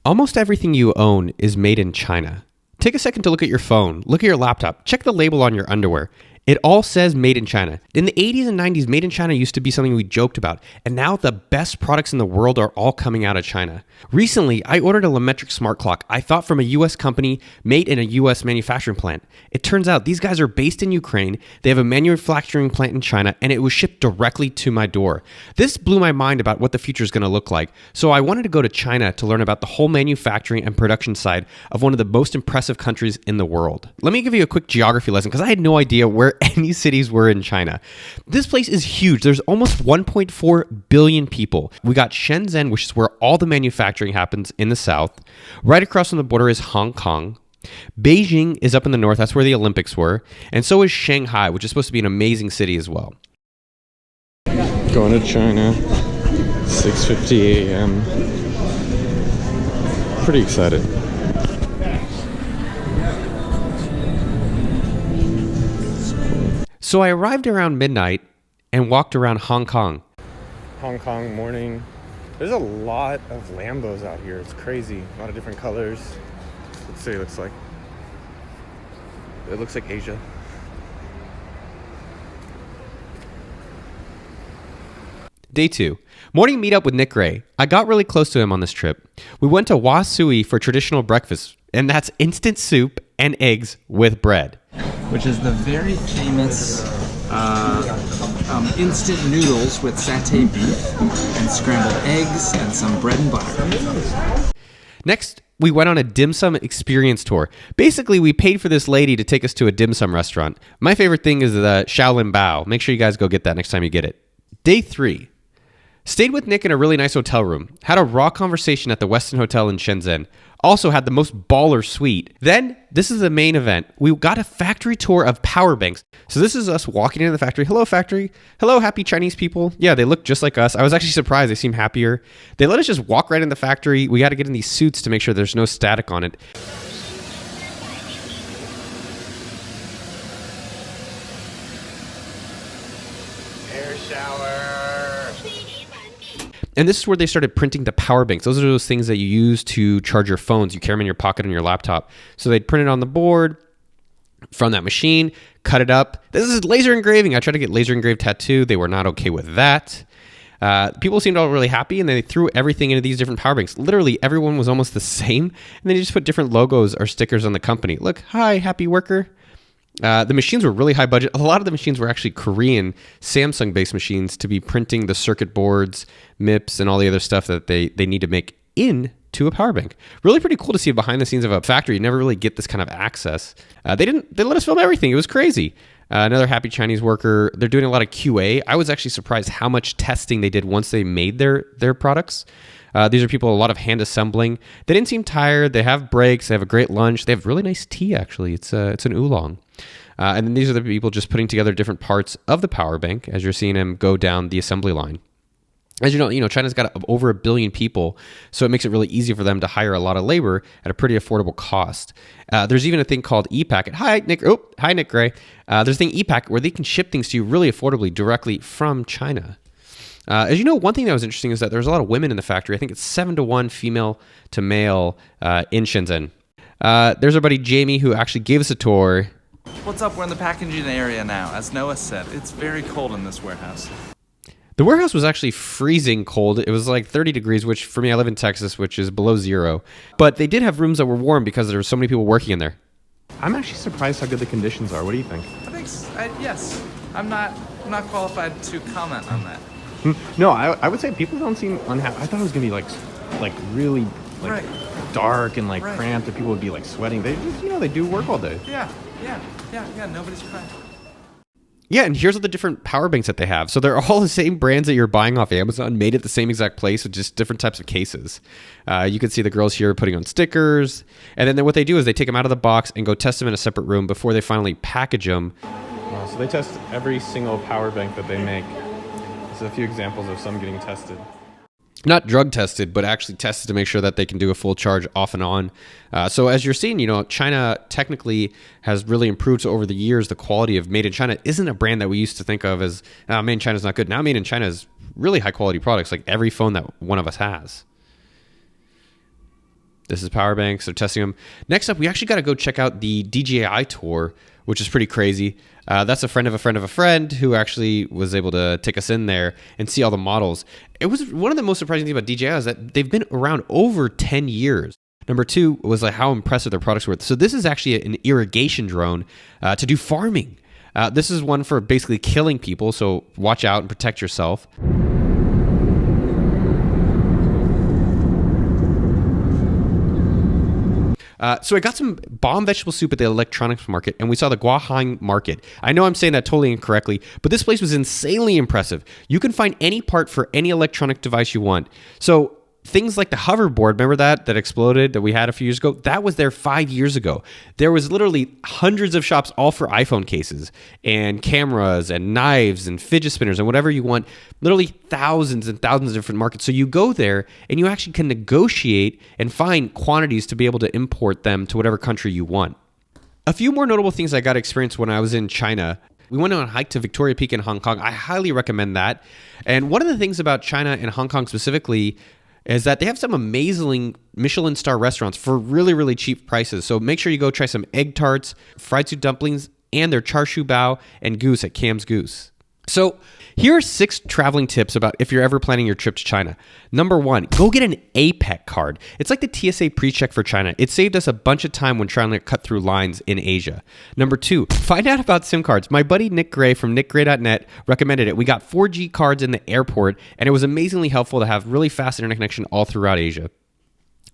Almost everything you own is made in China. Take a second to look at your phone, look at your laptop, check the label on your underwear. It all says made in China. In the 80s and 90s, made in China used to be something we joked about, and now the best products in the world are all coming out of China. Recently, I ordered a Lemetric smart clock I thought from a US company made in a US manufacturing plant. It turns out these guys are based in Ukraine, they have a manufacturing plant in China, and it was shipped directly to my door. This blew my mind about what the future is going to look like, so I wanted to go to China to learn about the whole manufacturing and production side of one of the most impressive countries in the world. Let me give you a quick geography lesson because I had no idea where any cities were in China. This place is huge. There's almost 1.4 billion people. We got Shenzhen, which is where all the manufacturing happens in the south. Right across from the border is Hong Kong. Beijing is up in the north. That's where the Olympics were. And so is Shanghai, which is supposed to be an amazing city as well. Going to China, 6:50 a.m. Pretty excited. So I arrived around midnight and walked around Hong Kong. Hong Kong morning. There's a lot of Lambos out here. It's crazy. A lot of different colors. Let's see what it looks like. It looks like Asia. Day 2. Morning meetup with Nick Gray. I got really close to him on this trip. We went to Wa Sui for traditional breakfast, and that's instant soup and eggs with bread. Which is the very famous instant noodles with satay beef and scrambled eggs and some bread and butter. Next, we went on a dim sum experience tour. Basically, we paid for this lady to take us to a dim sum restaurant. My favorite thing is the Shaolin Bao. Make sure you guys go get that next time you get it. Day 3. Stayed with Nick in a really nice hotel room. Had a raw conversation at the Westin Hotel in Shenzhen. Also had the most baller suite. Then, this is the main event. We got a factory tour of power banks. So this is us walking into the factory. Hello, factory. Hello, happy Chinese people. Yeah, they look just like us. I was actually surprised. They seem happier. They let us just walk right in the factory. We got to get in these suits to make sure there's no static on it. Air shower. And this is where they started printing the power banks. Those are those things that you use to charge your phones. You carry them in your pocket on your laptop. So they'd print it on the board from that machine, cut it up. This is laser engraving. I tried to get laser engraved tattoo. They were not okay with that. People seemed all really happy, and they threw everything into these different power banks. Literally, everyone was almost the same, and they just put different logos or stickers on the company. Look, hi, happy worker. The machines were really high budget. A lot of the machines were actually Korean Samsung-based machines to be printing the circuit boards, MIPS, and all the other stuff that they need to make into a power bank. Really pretty cool to see behind the scenes of a factory. You never really get this kind of access. They let us film everything. It was crazy. Another happy Chinese worker. They're doing a lot of QA. I was actually surprised how much testing they did once they made their products. These are people, a lot of hand assembling. They didn't seem tired. They have breaks. They have a great lunch. They have really nice tea, actually. It's an oolong. And then these are the people just putting together different parts of the power bank as you're seeing them go down the assembly line. As you know, China's got over 1 billion people, so it makes it really easy for them to hire a lot of labor at a pretty affordable cost. There's even a thing called E-Packet. Hi, Nick Gray. There's a thing, E-Packet, where they can ship things to you really affordably directly from China. As you know, one thing that was interesting is that there's a lot of women in the factory. I think it's 7-to-1 female to male in Shenzhen. There's our buddy Jamie, who actually gave us a tour. What's up? We're in the packaging area now. As Noah said, it's very cold in this warehouse. The warehouse was actually freezing cold. It was like 30 degrees, which for me, I live in Texas, which is below zero. But they did have rooms that were warm because there were so many people working in there. I'm actually surprised how good the conditions are. What do you think? Yes. I'm not qualified to comment on that. No, I would say people don't seem unhappy. I thought it was gonna be like really Right. dark and Right. cramped, and people would be like sweating. They just, they do work all day. Yeah. Nobody's crying. Yeah, and here's all the different power banks that they have. So they're all the same brands that you're buying off Amazon, made at the same exact place with just different types of cases. You can see the girls here putting on stickers. And then what they do is they take them out of the box and go test them in a separate room before they finally package them. So they test every single power bank that they make. There's a few examples of some getting tested. Not drug tested, but actually tested to make sure that they can do a full charge off and on. So as you're seeing, China technically has really improved. So over the years, the quality of Made in China isn't a brand that we used to think of as Made in China is not good. Now Made in China is really high quality products, like every phone that one of us has. This is power banks. They're testing them. Next up, we actually got to go check out the DJI tour, which is pretty crazy. That's a friend of a friend of a friend who actually was able to take us in there and see all the models. It was one of the most surprising things about DJI is that they've been around over 10 years. Number two was like how impressive their products were. So this is actually an irrigation drone to do farming. This is one for basically killing people. So watch out and protect yourself. So I got some bomb vegetable soup at the electronics market, and we saw the Guohang market. I know I'm saying that totally incorrectly, but this place was insanely impressive. You can find any part for any electronic device you want. So things like the hoverboard, remember that exploded that we had a few years ago? That was there 5 years ago. There was literally hundreds of shops all for iPhone cases and cameras and knives and fidget spinners and whatever you want. Literally thousands and thousands of different markets. So you go there and you actually can negotiate and find quantities to be able to import them to whatever country you want. A few more notable things I got to experience when I was in China. We went on a hike to Victoria Peak in Hong Kong. I highly recommend that. And one of the things about China and Hong Kong specifically is that they have some amazing Michelin star restaurants for really, really cheap prices. So make sure you go try some egg tarts, fried soup dumplings, and their char siu bao and goose at Cam's Goose. So here are 6 traveling tips about if you're ever planning your trip to China. Number 1, go get an A.P.E.C card. It's like the TSA pre-check for China. It saved us a bunch of time when trying to cut through lines in Asia. Number 2, find out about SIM cards. My buddy Nick Gray from nickgray.net recommended it. We got 4G cards in the airport, and it was amazingly helpful to have really fast internet connection all throughout Asia.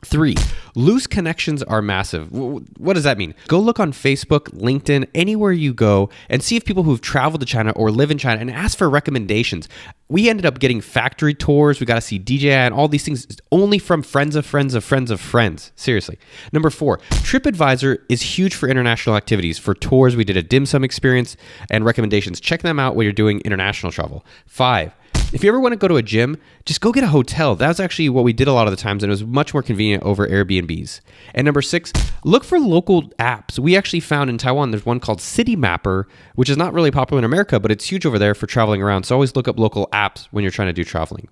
3, loose connections are massive. What does that mean? Go look on Facebook, LinkedIn, anywhere you go, and see if people who've traveled to China or live in China and ask for recommendations. We ended up getting factory tours. We got to see DJI and all these things only from friends of friends of friends of friends. Seriously. Number 4, TripAdvisor is huge for international activities. For tours, we did a dim sum experience and recommendations. Check them out when you're doing international travel. 5, if you ever want to go to a gym, just go get a hotel. That's actually what we did a lot of the times, and it was much more convenient over Airbnbs. And number 6, look for local apps. We actually found in Taiwan, there's one called City Mapper, which is not really popular in America, but it's huge over there for traveling around. So always look up local apps when you're trying to do traveling.